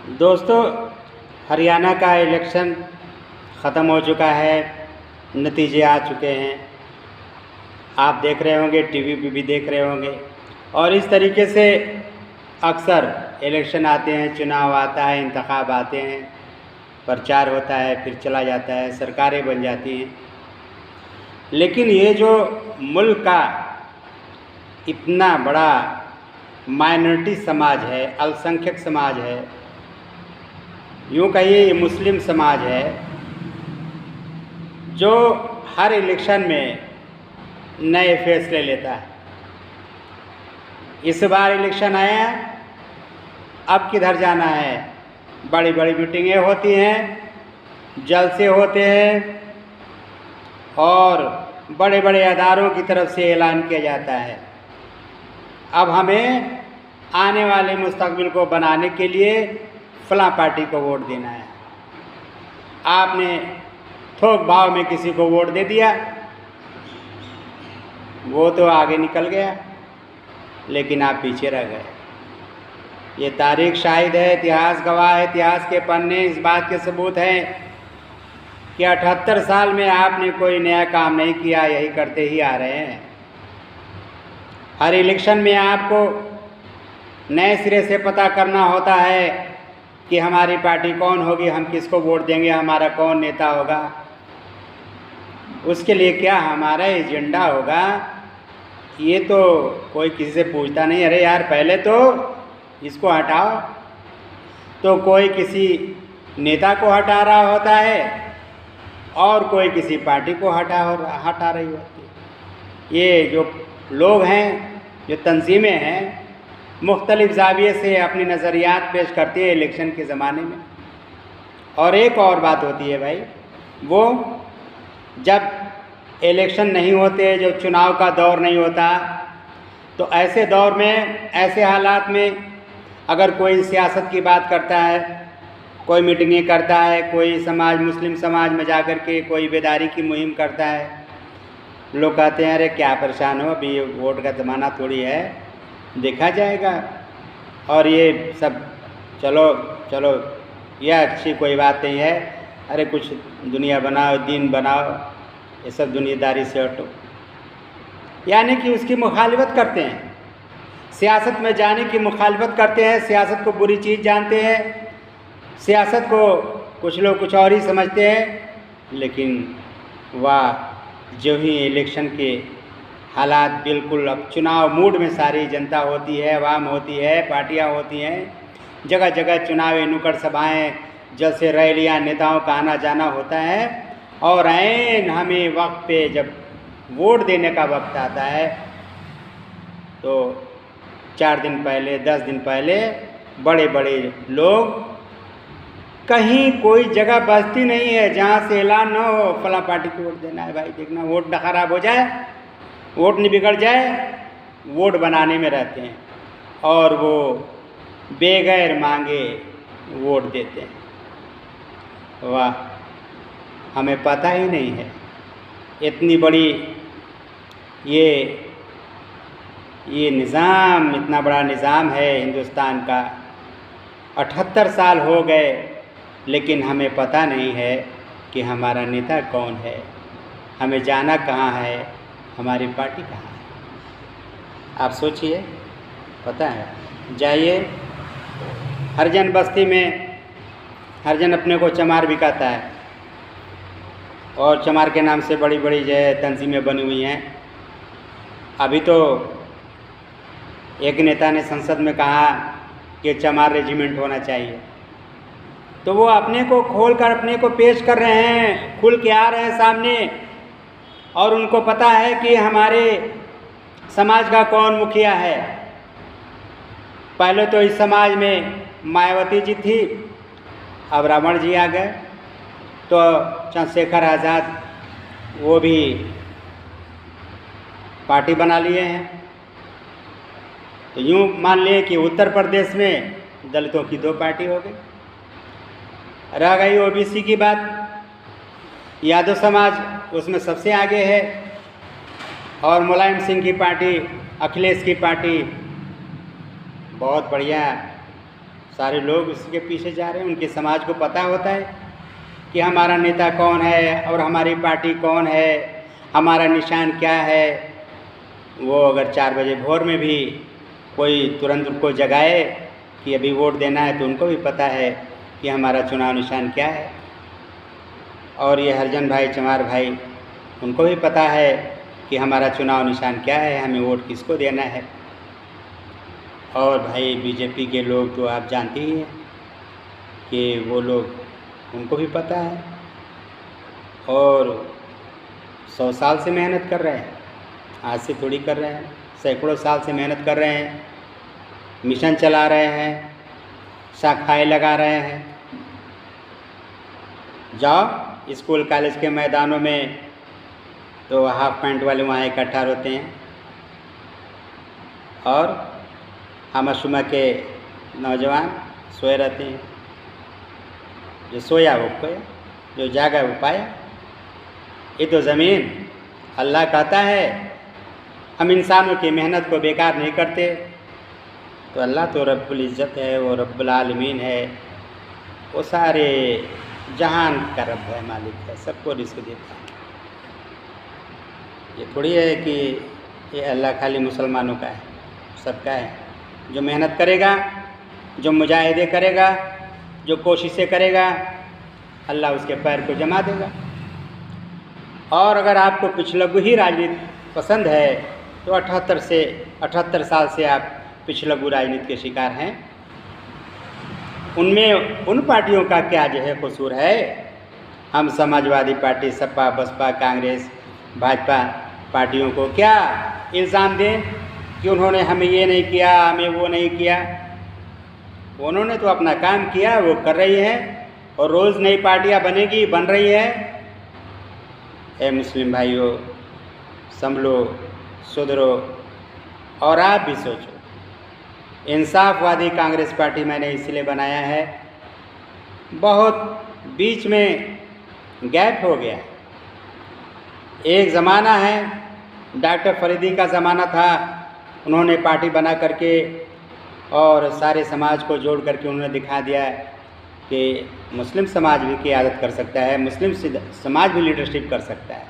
दोस्तों, हरियाणा का इलेक्शन ख़त्म हो चुका है, नतीजे आ चुके हैं। आप देख रहे होंगे, टीवी पे भी देख रहे होंगे। और इस तरीके से अक्सर इलेक्शन आते हैं, चुनाव आता है, इंतखाब आते हैं, प्रचार होता है, फिर चला जाता है, सरकारें बन जाती हैं। लेकिन ये जो मुल्क का इतना बड़ा माइनॉरिटी समाज है, अल्पसंख्यक समाज है, यूँ कहिए ये मुस्लिम समाज है, जो हर इलेक्शन में नए फैसले लेता है। इस बार इलेक्शन आया, अब किधर जाना है? बड़ी बड़ी मीटिंगें होती हैं, जलसे होते हैं और बड़े बड़े अदारों की तरफ से ऐलान किया जाता है। अब हमें आने वाले मुस्तकबिल को बनाने के लिए फलां पार्टी को वोट देना है। आपने थोक भाव में किसी को वोट दे दिया, वो तो आगे निकल गया, लेकिन आप पीछे रह गए। ये तारीख शाहिद है, इतिहास गवाह है, इतिहास के पन्ने इस बात के सबूत हैं कि 78 साल में आपने कोई नया काम नहीं किया, यही करते ही आ रहे हैं। हर इलेक्शन में आपको नए सिरे से पता करना होता है कि हमारी पार्टी कौन होगी, हम किसको वोट देंगे, हमारा कौन नेता होगा। उसके लिए क्या हमारा एजेंडा होगा, ये तो कोई किसी से पूछता नहीं। अरे यार, पहले तो इसको हटाओ। तो कोई किसी नेता को हटा रहा होता है और कोई किसी पार्टी को हटा रही होती है। ये जो लोग हैं, जो तंजीमें हैं, मुख्तलिफ़ ज़ाविये से अपनी नज़रियात पेश करती है इलेक्शन के ज़माने में। और एक और बात होती है भाई, वो जब इलेक्शन नहीं होते, जो चुनाव का दौर नहीं होता, तो ऐसे दौर में, ऐसे हालात में अगर कोई सियासत की बात करता है, कोई मीटिंगें करता है, कोई समाज, मुस्लिम समाज में जाकर के कोई बेदारी की मुहिम करता है, लोग कहते हैं अरे क्या परेशान हो, अभी वोट का ज़माना थोड़ी है, देखा जाएगा। और ये सब चलो चलो, यह अच्छी कोई बात नहीं है, अरे कुछ दुनिया बनाओ, दीन बनाओ, ये सब दुनियादारी से हटो। यानी कि उसकी मुखालिफत करते हैं, सियासत में जाने की मुखालिफत करते हैं, सियासत को बुरी चीज़ जानते हैं, सियासत को कुछ लोग कुछ और ही समझते हैं। लेकिन वाह, जो ही इलेक्शन के हालात बिल्कुल, अब चुनाव मूड में सारी जनता होती है, आवाम होती है, पार्टियां होती हैं, जगह जगह चुनावी नुक्कड़ सभाएं, जैसे रैलियां, नेताओं का आना जाना होता है। और ऐन हमें वक्त पे जब वोट देने का वक्त आता है, तो 4 दिन पहले, 10 दिन पहले बड़े बड़े लोग, कहीं कोई जगह बचती नहीं है जहाँ से ऐलान न हो फलां पार्टी को वोट देना है। भाई देखना, वोट न खराब हो जाए, वोट नहीं बिगड़ जाए, वोट बनाने में रहते हैं और वो बेगैर मांगे वोट देते हैं। वाह, हमें पता ही नहीं है इतनी बड़ी ये निज़ाम, इतना बड़ा निज़ाम है हिंदुस्तान का। 78 साल हो गए, लेकिन हमें पता नहीं है कि हमारा नेता कौन है, हमें जाना कहाँ है, हमारी पार्टी कहाँ है। आप सोचिए, पता है, जाइए हरिजन बस्ती में, हरिजन अपने को चमार भी कहता है, और चमार के नाम से बड़ी बड़ी जो है तंजीमें बनी हुई हैं। अभी तो एक नेता ने संसद में कहा कि चमार रेजिमेंट होना चाहिए, तो वो अपने को खोल कर अपने को पेश कर रहे हैं, खुल के आ रहे हैं सामने, और उनको पता है कि हमारे समाज का कौन मुखिया है। पहले तो इस समाज में मायावती जी थी, अब रावण जी आ गए, तो चंद्रशेखर आज़ाद वो भी पार्टी बना लिए हैं। तो यूँ मान लिए कि उत्तर प्रदेश में दलितों की 2 पार्टी हो गई। रह गई ओबीसी की बात, यादव समाज उसमें सबसे आगे है, और मुलायम सिंह की पार्टी, अखिलेश की पार्टी बहुत बढ़िया सारे लोग उसके पीछे जा रहे हैं। उनके समाज को पता होता है कि हमारा नेता कौन है और हमारी पार्टी कौन है, हमारा निशान क्या है। वो अगर 4 बजे भोर में भी कोई तुरंत उनको जगाए कि अभी वोट देना है, तो उनको भी पता है कि हमारा चुनाव निशान क्या है। और ये हरिजन भाई, चमार भाई, उनको भी पता है कि हमारा चुनाव निशान क्या है, हमें वोट किसको देना है। और भाई बीजेपी के लोग तो आप जानते ही हैं कि वो लोग, उनको भी पता है और 100 साल से मेहनत कर रहे हैं, आज से थोड़ी कर रहे हैं, सैकड़ों साल से मेहनत कर रहे हैं, मिशन चला रहे हैं, शाखाएँ लगा रहे हैं। जाओ स्कूल कॉलेज के मैदानों में तो हाफ पैंट वाले वहाँ इकट्ठा होते हैं और हमशुमा के नौजवान सोए रहते हैं। जो सोया वो खोया, जो जागा वो पाया। ये तो ज़मीन अल्लाह कहता है हम इंसानों की मेहनत को बेकार नहीं करते, तो अल्लाह तो रब्बुल इज़्ज़त है, वो रब्बुल आलमीन है, वो सारे जहान का रब है, मालिक है, सबको रिज़्क़ देता है। ये थोड़ी है कि ये अल्लाह खाली मुसलमानों का है, सबका है। जो मेहनत करेगा, जो मुजाहिदे करेगा, जो कोशिशें करेगा, अल्लाह उसके पैर को जमा देगा। और अगर आपको पिछलग्गू ही राजनीति पसंद है तो 78 साल से आप पिछलग्गू राजनीति के शिकार हैं। उनमें उन पार्टियों का क्या जो है कसूर है? हम समाजवादी पार्टी, सपा, बसपा, कांग्रेस, भाजपा पार्टियों को क्या इल्ज़ाम दें कि उन्होंने हमें ये नहीं किया, हमें वो नहीं किया? उन्होंने तो अपना काम किया, वो कर रही है और रोज़ नई पार्टियां बनेगी, बन रही है। ए मुस्लिम भाइयों, संभलो, सुधरो और आप भी सोचो। इंसाफवादी कांग्रेस पार्टी मैंने इसलिए बनाया है, बहुत बीच में गैप हो गया। एक ज़माना है, डॉक्टर फरीदी का ज़माना था, उन्होंने पार्टी बना करके और सारे समाज को जोड़ करके उन्होंने दिखा दिया कि मुस्लिम समाज भी क़यादत कर सकता है, मुस्लिम समाज भी लीडरशिप कर सकता है।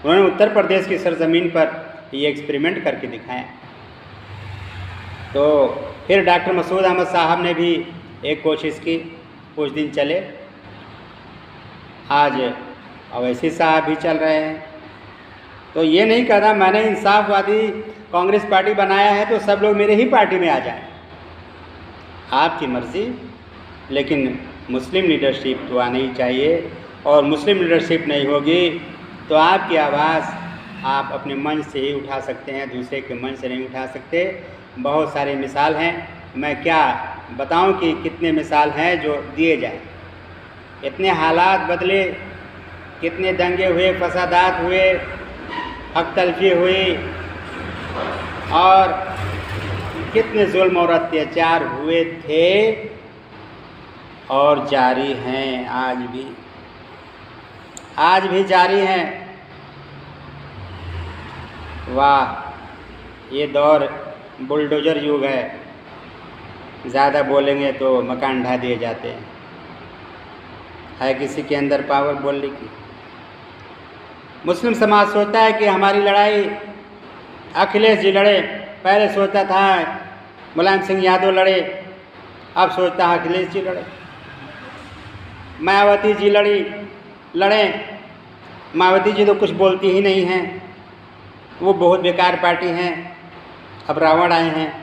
उन्होंने उत्तर प्रदेश की सरज़मीन पर ये एक्सपेरिमेंट करके दिखाया। तो फिर डॉक्टर मसूद अहमद साहब ने भी एक कोशिश की, कुछ दिन चले, आज अवैसी साहब भी चल रहे हैं। तो ये नहीं कहता मैंने इंसाफवादी कांग्रेस पार्टी बनाया है तो सब लोग मेरे ही पार्टी में आ जाएं, आपकी मर्ज़ी, लेकिन मुस्लिम लीडरशिप तो आनी ही चाहिए। और मुस्लिम लीडरशिप नहीं होगी तो आपकी आवाज़ आप अपने मंच से ही उठा सकते हैं, दूसरे के मंच से नहीं उठा सकते। बहुत सारे मिसाल हैं, मैं क्या बताऊं कि कितने मिसाल हैं जो दिए जाए। इतने हालात बदले, कितने दंगे हुए, फसादात हुए, हक तलफी हुई और कितने जुल्म और अत्याचार हुए थे और जारी हैं, आज भी जारी हैं। वाह, ये दौर बुलडोज़र युग है, ज़्यादा बोलेंगे तो मकान ढा दिए जाते हैं। है किसी के अंदर पावर बोलने की? मुस्लिम समाज सोचता है कि हमारी लड़ाई अखिलेश जी लड़े, पहले सोचता था मुलायम सिंह यादव लड़े, अब सोचता है अखिलेश जी लड़े। मायावती जी लड़ें, मायावती जी तो कुछ बोलती ही नहीं हैं, वो बहुत बेकार पार्टी हैं। अब रावण आए हैं,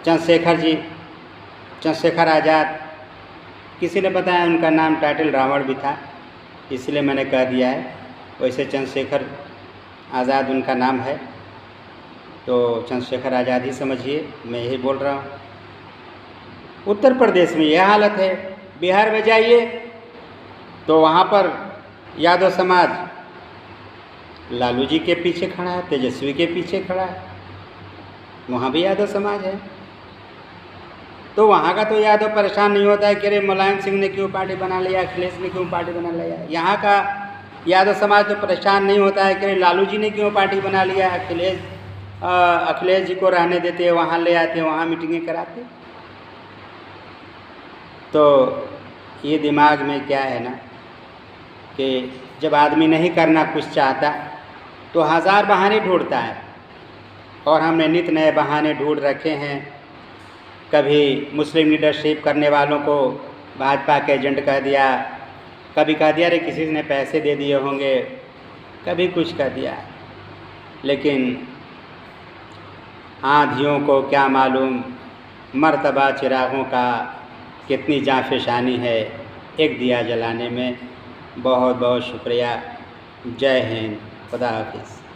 चंद्रशेखर आज़ाद, किसी ने बताया उनका नाम टाइटल रावण भी था, इसलिए मैंने कह दिया है। वैसे चंद्रशेखर आज़ाद उनका नाम है, तो चंद्रशेखर आज़ाद ही समझिए, मैं यही बोल रहा हूँ। उत्तर प्रदेश में यह हालत है। बिहार में जाइए तो वहाँ पर यादव समाज लालू जी के पीछे खड़ा है, तेजस्वी के पीछे खड़ा है, वहाँ भी यादव समाज है। तो वहाँ का तो यादव परेशान नहीं होता है कि अरे मुलायम सिंह ने क्यों पार्टी बना लिया, अखिलेश ने क्यों पार्टी बना लिया। यहाँ का यादव समाज तो परेशान नहीं होता है कि अरे लालू जी ने क्यों पार्टी बना लिया, अखिलेश जी को रहने देते, वहाँ ले आते, वहाँ मीटिंगें कराते। तो ये दिमाग में क्या है ना कि जब आदमी नहीं करना कुछ चाहता तो हज़ार बहाने ढूंढता है, और हमने नित नए बहाने ढूंढ रखे हैं। कभी मुस्लिम लीडरशिप करने वालों को भाजपा के एजेंट कह दिया, कभी कह दिया अरे किसी ने पैसे दे दिए होंगे, कभी कुछ कह दिया। लेकिन आँधियों को क्या मालूम मर्तबा चिरागों का कितनी जाँफशानी है एक दिया जलाने में। बहुत बहुत शुक्रिया। जय हिंद, खुदा हाफिज़।